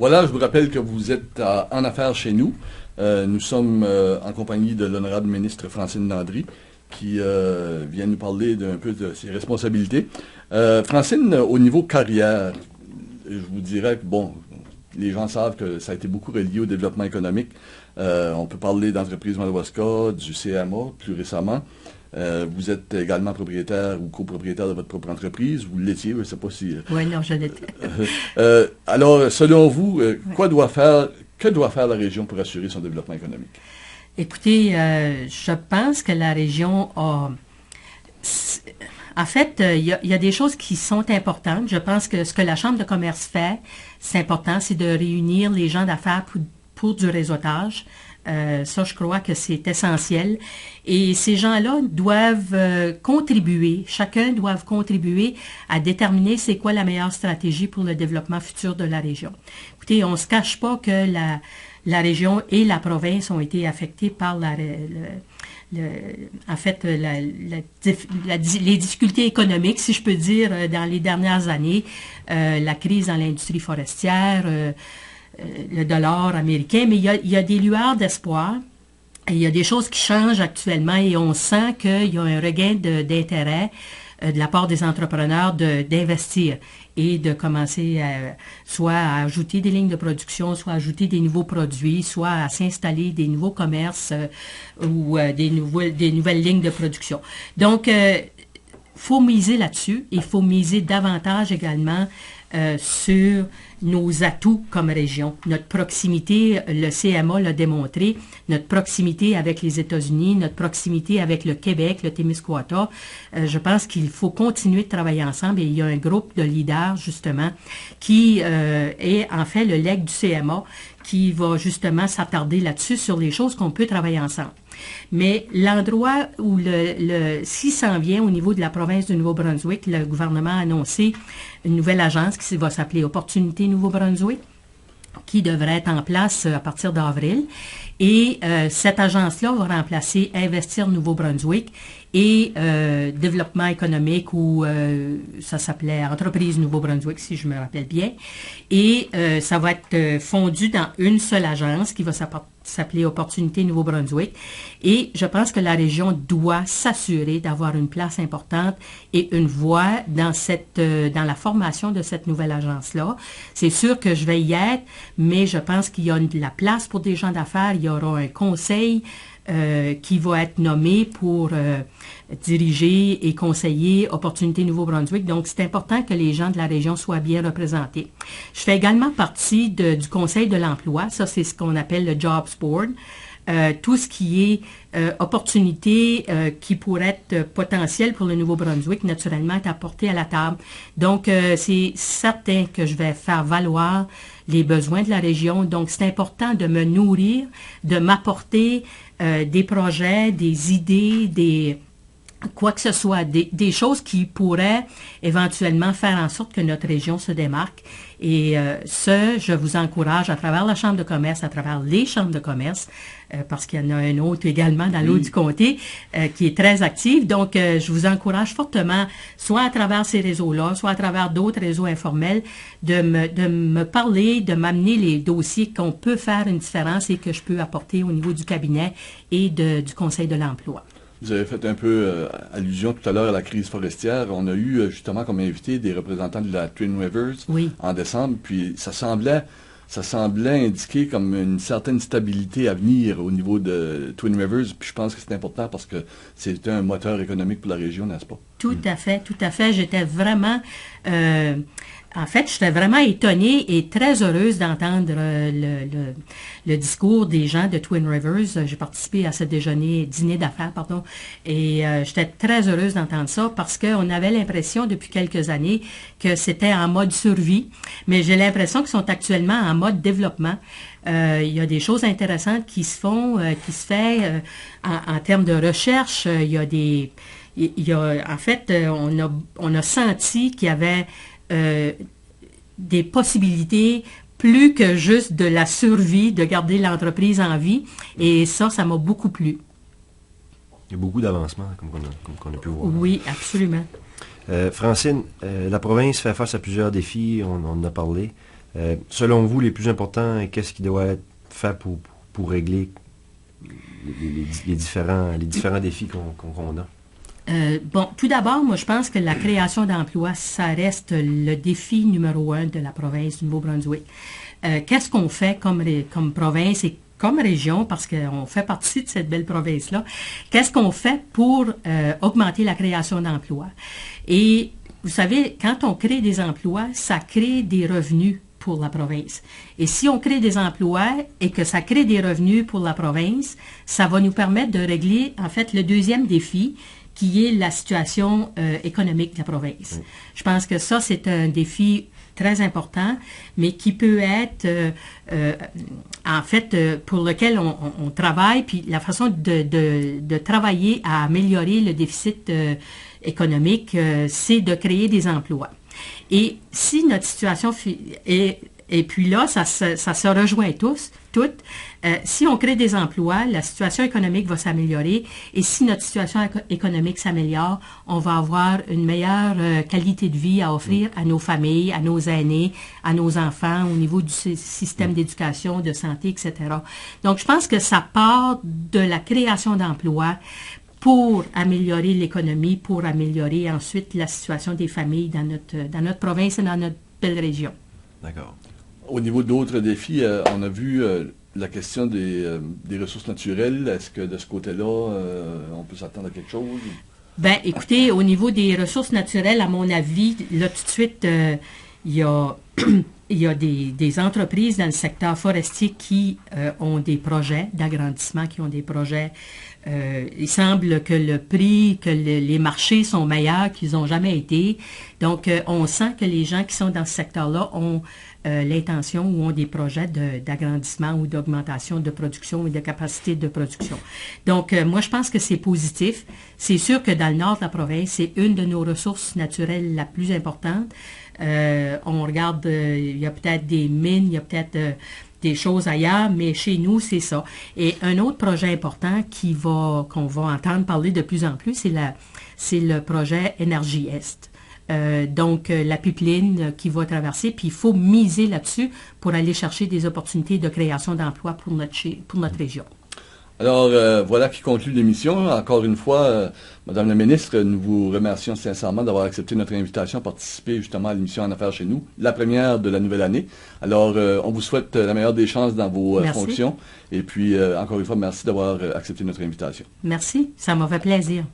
Voilà, je vous rappelle que vous êtes en affaires chez nous. Nous sommes en compagnie de l'honorable ministre Francine Landry, qui vient nous parler d'un peu de ses responsabilités. Francine, au niveau carrière, je vous dirais que, bon, les gens savent que ça a été beaucoup relié au développement économique. On peut parler d'entreprise Madawaska, du CMA, plus récemment. Vous êtes également propriétaire ou copropriétaire de votre propre entreprise. Vous l'étiez, je ne sais pas si... Oui, non, je l'étais. Alors, selon vous, que doit faire la région pour assurer son développement économique? Écoutez, je pense que la région a... En fait, il y a des choses qui sont importantes. Je pense que ce que la Chambre de commerce fait, c'est important, c'est de réunir les gens d'affaires pour du réseautage. Ça, je crois que c'est essentiel. Et ces gens-là doivent contribuer, chacun doit contribuer à déterminer c'est quoi la meilleure stratégie pour le développement futur de la région. Écoutez, on ne se cache pas que la région et la province ont été affectées par les difficultés économiques, si je peux dire, dans les dernières années, la crise dans l'industrie forestière, le dollar américain, mais il y a des lueurs d'espoir. Il y a des choses qui changent actuellement et on sent qu'il y a un regain d'intérêt de la part des entrepreneurs d'investir et de commencer soit à ajouter des lignes de production, soit à ajouter des nouveaux produits, soit à s'installer des nouveaux commerces ou des nouvelles lignes de production. Donc, faut miser là-dessus. Il faut miser davantage également sur nos atouts comme région. Notre proximité, le CMA l'a démontré, notre proximité avec les États-Unis, notre proximité avec le Québec, le Témiscouata. Je pense qu'il faut continuer de travailler ensemble et il y a un groupe de leaders, justement, qui est en fait le legs du CMA, qui va justement s'attarder là-dessus sur les choses qu'on peut travailler ensemble. Mais l'endroit où s'il s'en vient au niveau de la province du Nouveau-Brunswick, le gouvernement a annoncé une nouvelle agence qui va s'appeler Opportunité Nouveau-Brunswick, qui devrait être en place à partir d'avril. Et cette agence-là va remplacer Investir Nouveau-Brunswick et Développement économique, ou ça s'appelait Entreprise Nouveau-Brunswick, si je me rappelle bien. Et ça va être fondu dans une seule agence qui va s'appeler Opportunité Nouveau-Brunswick. Et je pense que la région doit s'assurer d'avoir une place importante et une voix dans la formation de cette nouvelle agence-là. C'est sûr que je vais y être, mais je pense qu'il y a de la place pour des gens d'affaires. Il y aura un conseil qui va être nommé pour diriger et conseiller Opportunité Nouveau-Brunswick. Donc, c'est important que les gens de la région soient bien représentés. Je fais également partie du Conseil de l'emploi. Ça, c'est ce qu'on appelle le Jobs Board. Tout ce qui est opportunité qui pourrait être potentiel pour le Nouveau-Brunswick, naturellement, est apporté à la table. Donc, c'est certain que je vais faire valoir les besoins de la région. Donc, c'est important de me nourrir, de m'apporter des projets, des idées, quoi que ce soit, des choses qui pourraient éventuellement faire en sorte que notre région se démarque. Et je vous encourage à travers la Chambre de commerce, à travers les chambres de commerce, parce qu'il y en a un autre également dans l'eau du comté qui est très active. Donc, je vous encourage fortement, soit à travers ces réseaux-là, soit à travers d'autres réseaux informels, de me parler, de m'amener les dossiers qu'on peut faire une différence et que je peux apporter au niveau du cabinet et du Conseil de l'emploi. Vous avez fait un peu allusion tout à l'heure à la crise forestière. On a eu justement comme invité des représentants de la Twin Rivers en décembre, puis ça semblait indiquer comme une certaine stabilité à venir au niveau de Twin Rivers, puis je pense que c'est important parce que c'est un moteur économique pour la région, n'est-ce pas? Tout à fait, tout à fait. J'étais vraiment... En fait, j'étais vraiment étonnée et très heureuse d'entendre le discours des gens de Twin Rivers. J'ai participé à ce dîner d'affaires, et j'étais très heureuse d'entendre ça parce qu'on avait l'impression depuis quelques années que c'était en mode survie, mais j'ai l'impression qu'ils sont actuellement en mode développement. Il y a des choses intéressantes qui se font, en termes de recherche. En fait, on a senti qu'il y avait des possibilités plus que juste de la survie, de garder l'entreprise en vie. Et ça m'a beaucoup plu. Il y a beaucoup d'avancements, comme on a pu voir. Oui, absolument. Francine, la province fait face à plusieurs défis, on en a parlé. Selon vous, les plus importants, qu'est-ce qui doit être fait pour régler les différents défis qu'on a? Bon, tout d'abord, moi, je pense que la création d'emplois, ça reste le défi numéro 1 de la province du Nouveau-Brunswick. Qu'est-ce qu'on fait comme province et comme région, parce qu'on fait partie de cette belle province-là, qu'est-ce qu'on fait pour augmenter la création d'emplois? Et vous savez, quand on crée des emplois, ça crée des revenus pour la province. Et si on crée des emplois et que ça crée des revenus pour la province, ça va nous permettre de régler, en fait, le deuxième défi, qui est la situation économique de la province. Oui. Je pense que ça, c'est un défi très important, mais qui peut être, en fait, pour lequel on travaille, puis la façon de travailler à améliorer le déficit économique, c'est de créer des emplois. Et si notre situation et puis là, ça se rejoint toutes. Si on crée des emplois, la situation économique va s'améliorer. Et si notre situation économique s'améliore, on va avoir une meilleure qualité de vie à offrir à nos familles, à nos aînés, à nos enfants, au niveau du système d'éducation, de santé, etc. Donc, je pense que ça part de la création d'emplois pour améliorer l'économie, pour améliorer ensuite la situation des familles dans notre province et dans notre belle région. D'accord. Au niveau d'autres défis, on a vu la question des ressources naturelles. Est-ce que de ce côté-là, on peut s'attendre à quelque chose? Ben, écoutez, au niveau des ressources naturelles, à mon avis, là, tout de suite, il y a des entreprises dans le secteur forestier qui ont des projets d'agrandissement, qui ont des projets. Il semble que le prix, que les marchés sont meilleurs qu'ils n'ont jamais été. Donc, on sent que les gens qui sont dans ce secteur-là ont l'intention ou ont des projets d'agrandissement ou d'augmentation de production et de capacité de production. Donc, moi, je pense que c'est positif. C'est sûr que dans le nord de la province, c'est une de nos ressources naturelles la plus importante. On regarde, il y a peut-être des mines, il y a peut-être des choses ailleurs, mais chez nous, c'est ça. Et un autre projet important qu'on va entendre parler de plus en plus, c'est le projet Énergie Est. Donc, la pipeline qui va traverser, puis il faut miser là-dessus pour aller chercher des opportunités de création d'emplois pour notre région. Alors, voilà qui conclut l'émission. Encore une fois, Madame la ministre, nous vous remercions sincèrement d'avoir accepté notre invitation à participer justement à l'émission En Affaires chez nous, la première de la nouvelle année. Alors, on vous souhaite la meilleure des chances dans vos fonctions. Et puis, encore une fois, merci d'avoir accepté notre invitation. Merci, ça m'a fait plaisir.